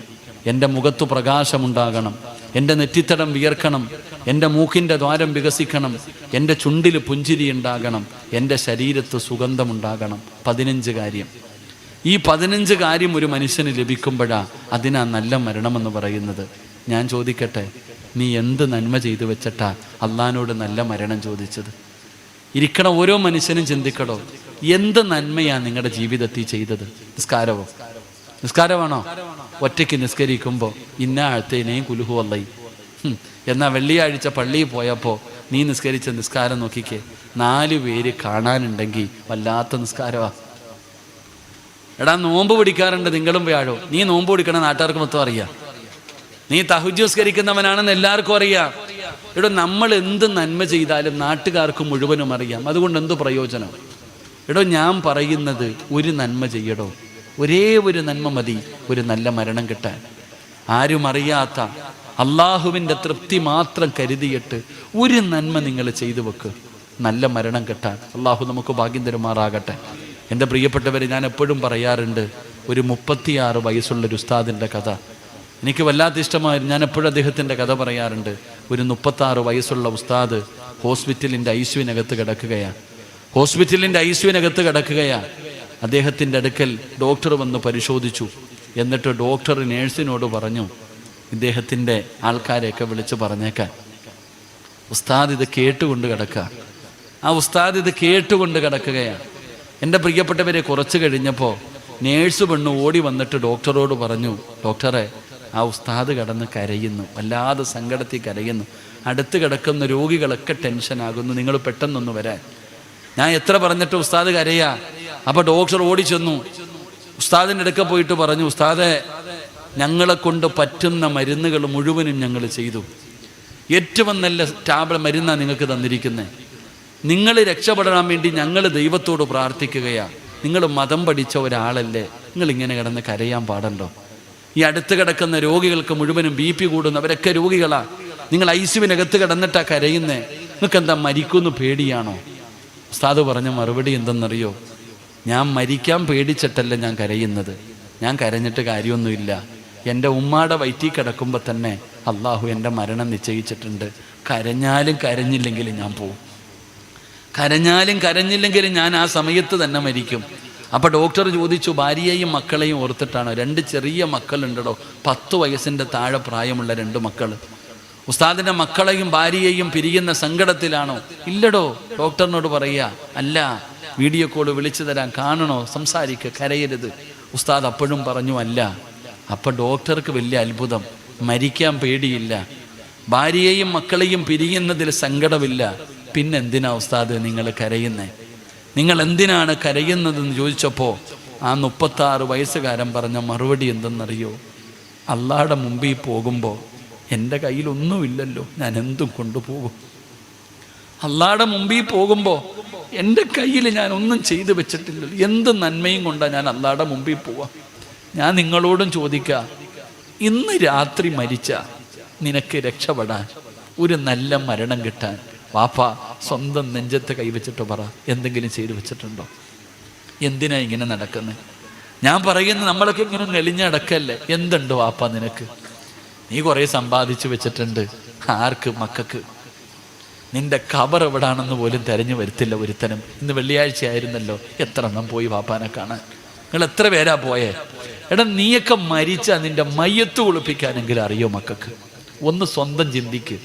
എൻ്റെ മുഖത്തു പ്രകാശമുണ്ടാകണം, എൻ്റെ നെറ്റിത്തടം വിയർക്കണം, എൻ്റെ മൂക്കിൻ്റെ ദ്വാരം വികസിക്കണം, എൻ്റെ ചുണ്ടിൽ പുഞ്ചിരി ഉണ്ടാകണം, എൻ്റെ ശരീരത്ത് സുഗന്ധമുണ്ടാകണം. 15 കാര്യം. ഈ 15 കാര്യം ഒരു മനുഷ്യന് ലഭിക്കുമ്പോഴാണ് അതിനാ നല്ല മരണമെന്ന് പറയുന്നത്. ഞാൻ ചോദിക്കട്ടെ, നീ എന്ത് നന്മ ചെയ്തു വെച്ചിട്ടാ അള്ളാഹിനോട് നല്ല മരണം ചോദിച്ചത്? ഇരിക്കണ ഓരോ മനുഷ്യനും ചിന്തിക്കടോ, എന്ത് നന്മയാണ് നിങ്ങളുടെ ജീവിതത്തിൽ ചെയ്തത്? നിസ്കാരമോ? നിസ്കാരമാണോ? ഒറ്റയ്ക്ക് നിസ്കരിക്കുമ്പോൾ ഇന്ന ആഴ്ത്തേനെയും കുലുഹു വല്ലയും. എന്നാൽ വെള്ളിയാഴ്ച പള്ളിയിൽ പോയപ്പോൾ നീ നിസ്കരിച്ച നിസ്കാരം നോക്കിക്കേ, 4 പേര് കാണാനുണ്ടെങ്കിൽ വല്ലാത്ത നിസ്കാരമാണ്. എടാ നോമ്പ് പിടിക്കാറുണ്ട് നിങ്ങളും വ്യാഴോ, നീ നോമ്പ് പിടിക്കണം നാട്ടുകാർക്ക് മൊത്തം അറിയാം. നീ തഹജ്ജുദ് നിസ്കരിക്കുന്നവനാണെന്ന് എല്ലാവർക്കും അറിയാം. എടോ നമ്മൾ എന്ത് നന്മ ചെയ്താലും നാട്ടുകാർക്ക് മുഴുവനും അറിയാം. അതുകൊണ്ട് എന്ത് പ്രയോജനം? എടോ ഞാൻ പറയുന്നത് ഒരു നന്മ ചെയ്യടോ, ഒരേ ഒരു നന്മ മതി ഒരു നല്ല മരണം കിട്ടാൻ. ആരും അറിയാത്ത അള്ളാഹുവിൻ്റെ തൃപ്തി മാത്രം കരുതിയിട്ട് ഒരു നന്മ നിങ്ങൾ ചെയ്തു വെക്ക്, നല്ല മരണം കിട്ടാൻ. അള്ളാഹു നമുക്ക് ഭാഗ്യം തരുമാറാകട്ടെ. എൻ്റെ പ്രിയപ്പെട്ടവരെ, ഞാൻ എപ്പോഴും പറയാറുണ്ട്, ഒരു 36 വയസ്സുള്ളൊരു ഉസ്താദിൻ്റെ കഥ എനിക്ക് വല്ലാത്ത ഇഷ്ടമായിരുന്നു. ഞാൻ എപ്പോഴും അദ്ദേഹത്തിൻ്റെ കഥ പറയാറുണ്ട്. ഒരു 36 വയസ്സുള്ള ഉസ്താദ് ഹോസ്പിറ്റലിൻ്റെ ഐസിയുവിനകത്ത് കിടക്കുകയാണ്. അദ്ദേഹത്തിൻ്റെ അടുക്കൽ ഡോക്ടർ വന്ന് പരിശോധിച്ചു. എന്നിട്ട് ഡോക്ടർ നേഴ്സിനോട് പറഞ്ഞു, ഇദ്ദേഹത്തിൻ്റെ ആൾക്കാരെയൊക്കെ വിളിച്ച് പറഞ്ഞേക്കാൻ. ഉസ്താദ് ഇത് കേട്ടുകൊണ്ട് കിടക്കുകയാണ്. എൻ്റെ പ്രിയപ്പെട്ടവരെ, കുറച്ച് കഴിഞ്ഞപ്പോൾ നേഴ്സ് പെണ്ണ് ഓടി വന്നിട്ട് ഡോക്ടറോട് പറഞ്ഞു, ഡോക്ടറെ, ആ ഉസ്താദ് കിടന്ന് കരയുന്നു, വല്ലാതെ സങ്കടത്തിൽ കരയുന്നു, അടുത്ത് കിടക്കുന്ന രോഗികളൊക്കെ ടെൻഷനാകുന്നു, നിങ്ങൾ പെട്ടെന്നൊന്ന് വരാൻ. ഞാൻ എത്ര പറഞ്ഞിട്ട് ഉസ്താദ് കരയാ. അപ്പോൾ ഡോക്ടർ ഓടി ചെന്നു, ഉസ്താദിൻ്റെ അടുക്ക പോയിട്ട് പറഞ്ഞു, ഉസ്താദെ, ഞങ്ങളെ കൊണ്ട് പറ്റുന്ന മരുന്നുകൾ മുഴുവനും ഞങ്ങൾ ചെയ്തു. ഏറ്റവും നല്ല മരുന്നാണ് നിങ്ങൾക്ക് തന്നിരിക്കുന്നത്. നിങ്ങൾ രക്ഷപ്പെടാൻ വേണ്ടി ഞങ്ങൾ ദൈവത്തോട് പ്രാർത്ഥിക്കുകയാണ്. നിങ്ങൾ മതം പഠിച്ച ഒരാളല്ലേ, നിങ്ങളിങ്ങനെ കിടന്ന് കരയാൻ പാടല്ലോ. ഈ അടുത്ത് കിടക്കുന്ന രോഗികൾക്ക് മുഴുവനും BP കൂടുന്നു, അവരൊക്കെ രോഗികളാണ്. നിങ്ങൾ ഐസിയുവിനകത്ത് കിടന്നിട്ടാ കരയുന്നേ, നിങ്ങൾക്ക് എന്താ മരിക്കുമെന്ന് പേടിയാണോ? ഉസ്താദ് പറഞ്ഞ മറുപടി എന്തെന്നറിയോ? ഞാൻ മരിക്കാൻ പേടിച്ചിട്ടല്ല ഞാൻ കരയുന്നത്, ഞാൻ കരഞ്ഞിട്ട് കാര്യമൊന്നുമില്ല. എൻ്റെ ഉമ്മാടെ വയറ്റിൽ കിടക്കുമ്പോൾ തന്നെ അള്ളാഹു എൻ്റെ മരണം നിശ്ചയിച്ചിട്ടുണ്ട്. കരഞ്ഞാലും കരഞ്ഞില്ലെങ്കിലും ഞാൻ പോവും, ഞാൻ ആ സമയത്ത് തന്നെ മരിക്കും. അപ്പോൾ ഡോക്ടർ ചോദിച്ചു, ഭാര്യയെയും മക്കളെയും ഓർത്തിട്ടാണോ? 2 ചെറിയ മക്കളുണ്ടോ, 10 വയസ്സിൻ്റെ താഴെ പ്രായമുള്ള 2 മക്കൾ. ഉസ്താദിൻ്റെ മക്കളെയും ഭാര്യയെയും പിരിയുന്ന സങ്കടത്തിലാണോ? ഇല്ലടോ. ഡോക്ടറിനോട് പറയുക, അല്ല, വീഡിയോ കോൾ വിളിച്ചു തരാൻ, കാണണോ, സംസാരിക്കുക, കരയരുത്. ഉസ്താദ് അപ്പോഴും പറഞ്ഞു അല്ല. അപ്പം ഡോക്ടർക്ക് വലിയ അത്ഭുതം, മരിക്കാൻ പേടിയില്ല, ഭാര്യയെയും മക്കളെയും പിരിയുന്നതിൽ സങ്കടമില്ല. പിന്നെന്തിനാ ഉസ്താദ് നിങ്ങൾ കരയുന്നേ? നിങ്ങൾ എന്തിനാണ് കരയുന്നതെന്ന് ചോദിച്ചപ്പോൾ ആ 36 വയസ്സുകാരൻ പറഞ്ഞ മറുപടി എന്തെന്നറിയോ? അള്ളാഹുടെ മുമ്പിൽ പോകുമ്പോൾ എൻ്റെ കയ്യിലൊന്നുമില്ലല്ലോ, ഞാൻ എന്തും കൊണ്ടുപോകും. അള്ളാഹുടെ മുമ്പിൽ പോകുമ്പോൾ എൻ്റെ കയ്യിൽ ഞാൻ ഒന്നും ചെയ്തു വെച്ചിട്ടില്ലല്ലോ, എന്ത് നന്മയും കൊണ്ടാണ് ഞാൻ അള്ളാഹുടെ മുമ്പിൽ പോവാം. ഞാൻ നിങ്ങളോടും ചോദിക്കാം, ഇന്ന് രാത്രി മരിച്ച നിനക്ക് രക്ഷപ്പെടാൻ, ഒരു നല്ല മരണം കിട്ടാൻ, വാപ്പ സ്വന്തം നെഞ്ചത്ത് കൈവച്ചിട്ട് പറ, എന്തെങ്കിലും ചെയ്തു വെച്ചിട്ടുണ്ടോ? എന്തിനാ ഇങ്ങനെ നടക്കുന്നത്? ഞാൻ പറയുന്നത് നമ്മളൊക്കെ ഇങ്ങനെ നെളിഞ്ഞടക്കല്ലേ. എന്തുണ്ട് വാപ്പ നിനക്ക്? നീ കുറേ സമ്പാദിച്ചു വെച്ചിട്ടുണ്ട്. ആർക്ക്? മക്കൾക്ക്. നിന്റെ ഖബർ എവിടാണെന്ന് പോലും തിരഞ്ഞു വരുത്തില്ല ഒരുത്തനും. ഇന്ന് വെള്ളിയാഴ്ച ആയിരുന്നല്ലോ, എത്ര എണ്ണം പോയി വാപ്പാനെ കാണാൻ? നിങ്ങൾ എത്ര പേരാ പോയേ? എടാ, നീയൊക്കെ മരിച്ചാൽ നിന്റെ മയ്യത്ത് കുളിപ്പിക്കാനെങ്കിലും അറിയോ മക്കൾക്ക്? ഒന്ന് സ്വന്തം ചിന്തിക്ക്.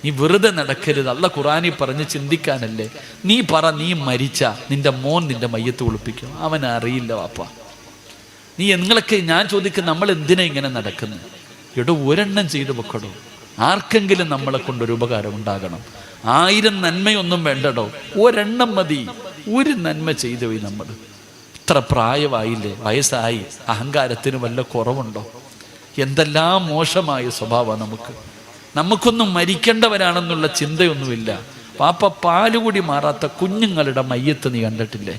നീ വെറുതെ നടക്കരുത്. അള്ള ഖുറാനി പറഞ്ഞ് ചിന്തിക്കാനല്ലേ. നീ പറ, നീ മരിച്ച നിന്റെ മോൻ നിന്റെ മയ്യത്ത് കുളിപ്പിക്കും? അവൻ അറിയില്ല വാപ്പ. നീ നിങ്ങളൊക്കെ, ഞാൻ ചോദിക്കും, നമ്മൾ എന്തിനാ ഇങ്ങനെ നടക്കുന്നത്? എടോ, ഒരെണ്ണം ചെയ്തു വെക്കടോ. ആർക്കെങ്കിലും നമ്മളെ കൊണ്ടൊരു ഉപകാരം ഉണ്ടാകണം. 1000 നന്മയൊന്നും വേണ്ടടോ, ഒരെണ്ണം മതി. ഒരു നന്മ ചെയ്തു പോയി. നമ്മൾ ഇത്ര പ്രായമായില്ലേ, വയസ്സായി, അഹങ്കാരത്തിന് വല്ല കുറവുണ്ടോ? എന്തെല്ലാം മോശമായ സ്വഭാവം നമുക്കൊന്നും മരിക്കേണ്ടവരാണെന്നുള്ള ചിന്തയൊന്നുമില്ല. പാപ്പ പാലുകൂടി മാറാത്ത കുഞ്ഞുങ്ങളുടെ മയ്യത്ത് നീ കണ്ടിട്ടില്ലേ?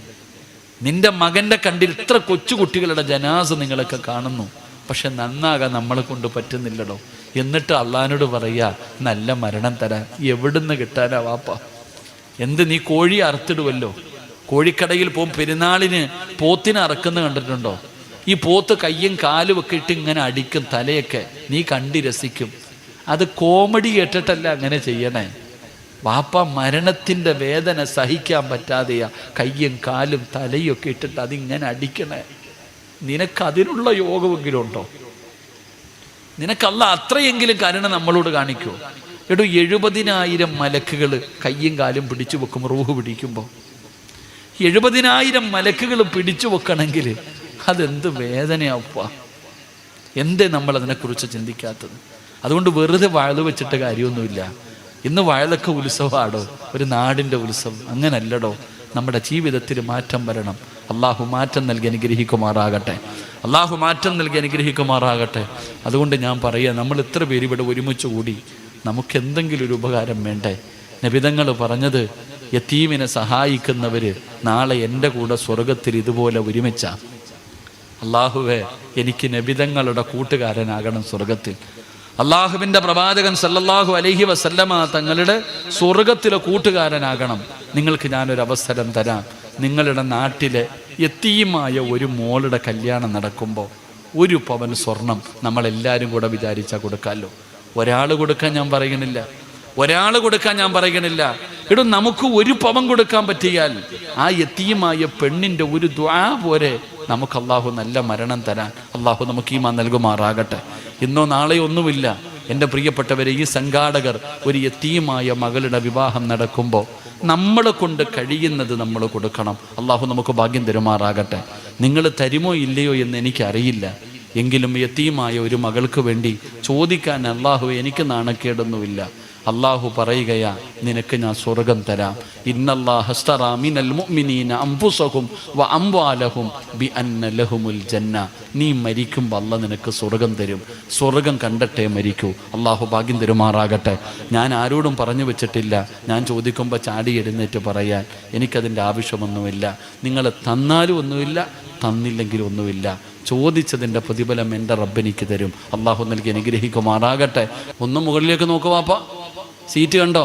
നിന്റെ മകൻ്റെ കണ്ടിൽ ഇത്ര കൊച്ചുകുട്ടികളുടെ ജനാസ നിങ്ങളൊക്കെ കാണുന്നു. പക്ഷെ നന്നാകാൻ നമ്മളെ കൊണ്ട് പറ്റുന്നില്ലടോ. എന്നിട്ട് അള്ളാഹിനോട് പറയാ, നല്ല മരണം തരാൻ. എവിടുന്ന് കിട്ടാനാ വാപ്പ? എന്ത്, നീ കോഴി അറുത്തിടുവല്ലോ, കോഴിക്കടയിൽ പോകും, പെരുന്നാളിന് പോത്തിനെ അറക്കുന്ന കണ്ടിട്ടുണ്ടോ? ഈ പോത്ത് കയ്യും കാലും ഒക്കെ ഇട്ട് ഇങ്ങനെ അടിക്കും, തലയൊക്കെ നീ കണ്ടി രസിക്കും. അത് കോമഡി കേട്ടിട്ടല്ല അങ്ങനെ ചെയ്യണേ. വാപ്പ മരണത്തിൻ്റെ വേദന സഹിക്കാൻ പറ്റാതെയാ കയ്യും കാലും തലയും ഒക്കെ ഇട്ടിട്ട് അതിങ്ങനെ അടിക്കണേ. നിനക്കതിനുള്ള യോഗമെങ്കിലും ഉണ്ടോ? നിനക്കല്ല അത്രയെങ്കിലും കരുണ നമ്മളോട് കാണിക്കുമോ? എടോ, 70,000 മലക്കുകൾ കയ്യും കാലും പിടിച്ചു വെക്കും. റൂഹ് പിടിക്കുമ്പോൾ 70,000 മലക്കുകൾ പിടിച്ചു വെക്കണമെങ്കിൽ അതെന്ത് വേദനയാപ്പ. എന്തേ നമ്മൾ അതിനെക്കുറിച്ച് ചിന്തിക്കാത്തത്? അതുകൊണ്ട് വെറുതെ വഴല് വെച്ചിട്ട് കാര്യമൊന്നുമില്ല. ഇന്ന് വഴലൊക്കെ ഉത്സവമാടോ, ഒരു നാടിൻ്റെ ഉത്സവം. അങ്ങനല്ലടോ. നമ്മുടെ ജീവിതത്തിൽ മാറ്റം വരണം. അള്ളാഹു മാറ്റം നൽകി അനുഗ്രഹിക്കുമാറാകട്ടെ. അള്ളാഹു മാറ്റം നൽകി അനുഗ്രഹിക്കുമാറാകട്ടെ. അതുകൊണ്ട് ഞാൻ പറയാം, നമ്മൾ ഇത്ര പേര് ഇവിടെ ഒരുമിച്ച് കൂടി നമുക്ക് എന്തെങ്കിലും ഒരു ഉപകാരം വേണ്ടേ? നബിതങ്ങൾ പറഞ്ഞത്, യതീമിനെ സഹായിക്കുന്നവർ നാളെ എൻ്റെ കൂടെ സ്വർഗത്തിൽ ഇതുപോലെ ഒരുമിച്ച. അള്ളാഹുവേ, എനിക്ക് നബിതങ്ങളുടെ കൂട്ടുകാരനാകണം സ്വർഗത്തിൽ. അള്ളാഹുവിൻ്റെ പ്രവാചകൻ സല്ലല്ലാഹു അലൈഹി വസല്ലമ തങ്ങളുടെ സ്വർഗത്തിലെ കൂട്ടുകാരനാകണം. നിങ്ങൾക്ക് ഞാനൊരു അവസരം തരാം. നിങ്ങളുടെ നാട്ടിലെ യതീമായ ഒരു മോളുടെ കല്യാണം നടക്കുമ്പോൾ 1 പവൻ സ്വർണം നമ്മളെല്ലാവരും കൂടെ വിചാരിച്ചാൽ കൊടുക്കാമല്ലോ. ഒരാൾ കൊടുക്കാൻ ഞാൻ പറയണില്ല. ഇടൂ, നമുക്ക് 1 പവൻ കൊടുക്കാൻ പറ്റിയാൽ ആ യതീമായ പെണ്ണിൻ്റെ ഒരു ദുആ പോരെ നമുക്ക് അള്ളാഹു നല്ല മരണം തരാൻ. അള്ളാഹു നമുക്ക് ഈമാൻ നൽകുമാറാകട്ടെ. ഇന്നോ നാളെയോ ഒന്നുമില്ല എൻ്റെ പ്രിയപ്പെട്ടവരെ. ഈ സംഘാടകർ ഒരു യതീമായ മകളുടെ വിവാഹം നടക്കുമ്പോൾ നമ്മളെ കൊണ്ട് കഴിയുന്നത് നമ്മൾ കൊടുക്കണം. അള്ളാഹു നമുക്ക് ഭാഗ്യം തരുമാറാകട്ടെ. നിങ്ങൾ തരുമോ ഇല്ലയോ എന്ന് എനിക്കറിയില്ല. എങ്കിലും യതീമായ ഒരു മകൾക്ക് വേണ്ടി ചോദിക്കാൻ അള്ളാഹു എനിക്ക് നാണക്കേടൊന്നുമില്ല. അള്ളാഹു പറയുകയാ, നിനക്ക് ഞാൻ സ്വർഗം തരാം. ഇന്നല്ലാഹ അസ്തറാ മിനൽ മുഅ്മിനീന അൻഫുസഹും വ അംവാലഹും ബിഅന്ന ലഹുമുൽ ജന്ന. നീ മരിക്കുമ്പോൾ അള്ളാഹ് നിനക്ക് സ്വർഗം തരും. സ്വർഗം കണ്ടിട്ടേ മരിക്കൂ. അള്ളാഹു ഭാഗ്യം തരുമാറാകട്ടെ. ഞാൻ ആരോടും പറഞ്ഞു വെച്ചിട്ടില്ല. ഞാൻ ചോദിക്കുമ്പോൾ ചാടി എഴുന്നേറ്റ് പറയാൻ എനിക്കതിൻ്റെ ആവശ്യമൊന്നുമില്ല. നിങ്ങൾ തന്നാലും ഒന്നുമില്ല, തന്നില്ലെങ്കിലും ഒന്നുമില്ല. ചോദിച്ചതിൻ്റെ പ്രതിഫലം എൻ്റെ റബ്ബെനിക്ക് തരും. അള്ളാഹു നൽകി അനുഗ്രഹിക്കുമാറാകട്ടെ. ഒന്ന് മുകളിലേക്ക് നോക്കുവാപ്പ. സീറ്റ് കണ്ടോ?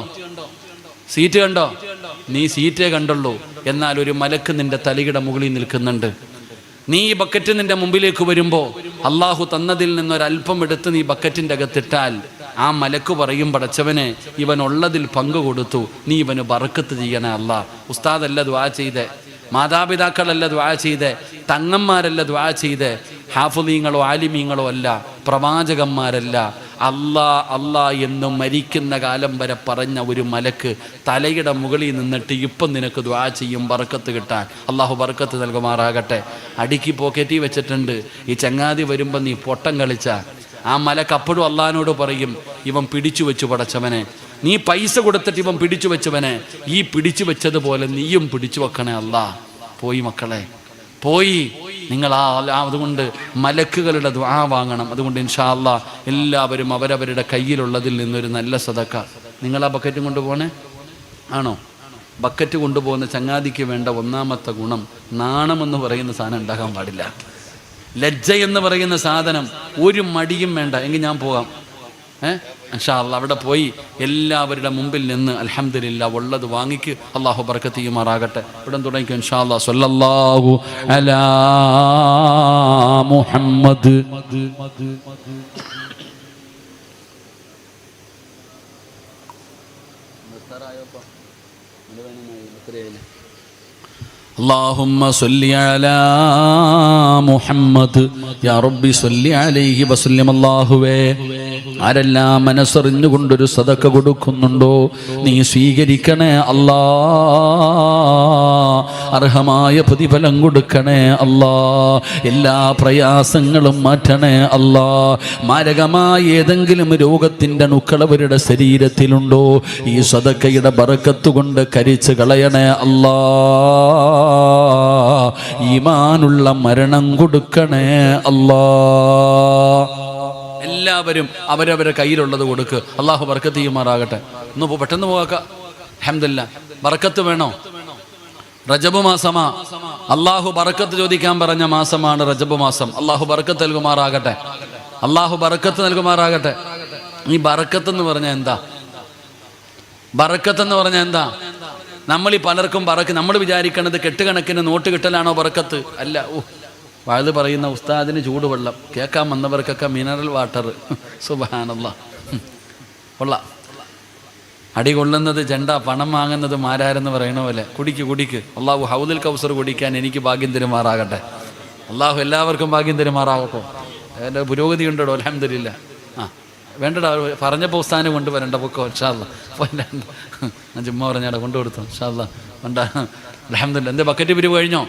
നീ സീറ്റേ കണ്ടുള്ളൂ. എന്നാൽ ഒരു മലക്ക് നിന്റെ തലയുടെ മുകളിൽ നിൽക്കുന്നുണ്ട്. നീ ഈ ബക്കറ്റ് നിന്റെ മുമ്പിലേക്ക് വരുമ്പോൾ അള്ളാഹു തന്നതിൽ നിന്നൊരൽപ്പം എടുത്ത് നീ ബക്കറ്റിൻ്റെ അകത്തിട്ടാൽ ആ മലക്ക് പറയും, പടച്ചവനെ, ഇവൻ ഉള്ളതിൽ പങ്കു കൊടുത്തു, നീ ഇവന് ബർക്കത്ത് ചെയ്യണേ അല്ലാ. ഉസ്താദല്ല ദുആ ചെയ്തേ, മാതാപിതാക്കളല്ല ദുആ ചെയ്തേ, തങ്ങന്മാരല്ല ദുആ ചെയ്തേ, ഹാഫിളീങ്ങളോ ആലിമീങ്ങളോ അല്ല, പ്രവാചകന്മാരല്ല, അല്ലാ എന്ന് മരിക്കുന്ന കാലം വരെ പറഞ്ഞ ഒരു മലക്ക് തലയുടെ മുകളിൽ നിന്നിട്ട് ഇപ്പം നിനക്ക് ദുആ ചെയ്യും ബർക്കത്ത് കിട്ടാൻ. അള്ളാഹു ബർക്കത്ത് നൽകുമാറാകട്ടെ. അടുക്കി പോക്കറ്റിൽ വെച്ചിട്ടുണ്ട്. ഈ ചങ്ങാതി വരുമ്പോൾ നീ പൊട്ടം കളിച്ച ആ മലക്ക് അപ്പോഴും അള്ളാഹിനോട് പറയും, ഇവൻ പിടിച്ചു വെച്ചു പടച്ചവനെ, നീ പൈസ കൊടുത്തിട്ട് ഇവൻ പിടിച്ചു വെച്ചവനെ ഈ പിടിച്ചു വെച്ചതുപോലെ നീയും പിടിച്ചു വെക്കണേ അല്ലാ. പോയി മക്കളെ, പോയി. നിങ്ങൾ അതുകൊണ്ട് മലക്കുകളുടെ ദുആ വാങ്ങണം. അതുകൊണ്ട് ഇൻഷാ അല്ലാഹ് എല്ലാവരും അവരവരുടെ കയ്യിലുള്ളതിൽ നിന്നൊരു നല്ല സദക്ക. നിങ്ങൾ ആ ബക്കറ്റും കൊണ്ടുപോകണേ ആണോ? ബക്കറ്റ് കൊണ്ടുപോകുന്ന ചങ്ങാതിക്ക് വേണ്ട ഒന്നാമത്തെ ഗുണം, നാണമെന്ന് പറയുന്ന സാധനം ഉണ്ടാകാൻ പാടില്ല. ലജ്ജ എന്ന് പറയുന്ന സാധനം ഒരു മടിയും വേണ്ട. എങ്കിൽ ഞാൻ പോകാം. ഇൻഷാ അല്ലാഹ് അവിടെ പോയി എല്ലാവരുടെ മുമ്പിൽ നിന്ന് അൽഹംദുലില്ലാഹ് ഉള്ളത് വാങ്ങിക്ക്. അള്ളാഹു ബർക്കത്ത് ചെയ്യുമാറാകട്ടെ. ഇവിടെ തുടങ്ങിക്കും ഇൻഷാ അല്ലാഹ്. സ്വല്ലല്ലാഹു അലാ മുഹമ്മദ്. اللهم صل على محمد يا ربي صل عليه وسلم. അല്ലാഹുവേ, ആരെല്ലാം മനസ്സറിഞ്ഞുകൊണ്ടൊരു സദക്ക കൊടുക്കുന്നുണ്ടോ നീ സ്വീകരിക്കണേ അല്ലാ. അർഹമായ പ്രതിഫലം കൊടുക്കണേ അല്ലാ. എല്ലാ പ്രയാസങ്ങളും മാറ്റണേ അല്ലാ. മാരകമായ ഏതെങ്കിലും രോഗത്തിൻ്റെ അണുക്കളവരുടെ ശരീരത്തിലുണ്ടോ ഈ സദക്കയുടെ ബറക്കത്ത് കൊണ്ട് കരിച്ച് കളയണേ അല്ലാ. ഈമാനുള്ള മരണം കൊടുക്കണേ അല്ലാ. എല്ലാവരും അവരവരുടെ കയ്യിലുള്ളത് കൊടുക്ക്. അള്ളാഹു ബർക്കത്ത് ചെയ്യുമാറാകട്ടെ. ഒന്ന് പെട്ടെന്ന് പോകാക്ക. അൽഹംദുലില്ലാ. ബർക്കത്ത് വേണോ? റജബ് മാസമാ. അള്ളാഹു ബർക്കത്ത് ചോദിക്കാൻ പറഞ്ഞ മാസമാണ് റജബ് മാസം. അള്ളാഹു ബർക്കത്ത് നൽകുമാറാകട്ടെ. അള്ളാഹു ബർക്കത്ത് നൽകുമാറാകട്ടെ. ഈ ബർക്കത്ത് എന്ന് പറഞ്ഞാൽ എന്താ? ബർക്കത്ത് എന്ന് പറഞ്ഞാൽ എന്താ? നമ്മൾ ഈ പലർക്കും നമ്മൾ വിചാരിക്കണത് കെട്ടുകണക്കിന് നോട്ട് കിട്ടലാണോ ബർക്കത്ത്? അല്ല. വഴുത് പറയുന്ന ഉസ്താദിന് ചൂടുവെള്ളം, കേൾക്കാൻ വന്നവർക്കൊക്കെ മിനറൽ വാട്ടർ. സുബ്ഹാനല്ലാഹ്. കൊള്ളാം. അടി കൊള്ളുന്നത് ചെണ്ട, പണം വാങ്ങുന്നത് മാരാരെന്ന് പറയണ പോലെ കുടിക്ക്. അള്ളാഹു ഹൗദുൽ കൗസർ കുടിക്കാൻ എനിക്ക് ഭാഗ്യം തരുമാറാകട്ടെ. അള്ളാഹു എല്ലാവർക്കും ഭാഗ്യം തരുമാറാകട്ടെ. എൻ്റെ പുരോഗതി ഉണ്ടോ? അൽഹംദുലില്ലാ. വേണ്ടടാ, പറഞ്ഞപ്പോൾ ഉസ്താദിനെ കൊണ്ടുവരണ്ട പൊക്കോ. ഇൻഷാ അല്ലാഹ്. ഞാൻ ചുമ്മാ പറഞ്ഞാടാ കൊണ്ടുകൊടുത്തു. ഇൻഷാ അല്ലാഹ്. അൽഹംദുലില്ലാ. എൻ്റെ ബക്കറ്റ് പിരിവ് കഴിഞ്ഞോ?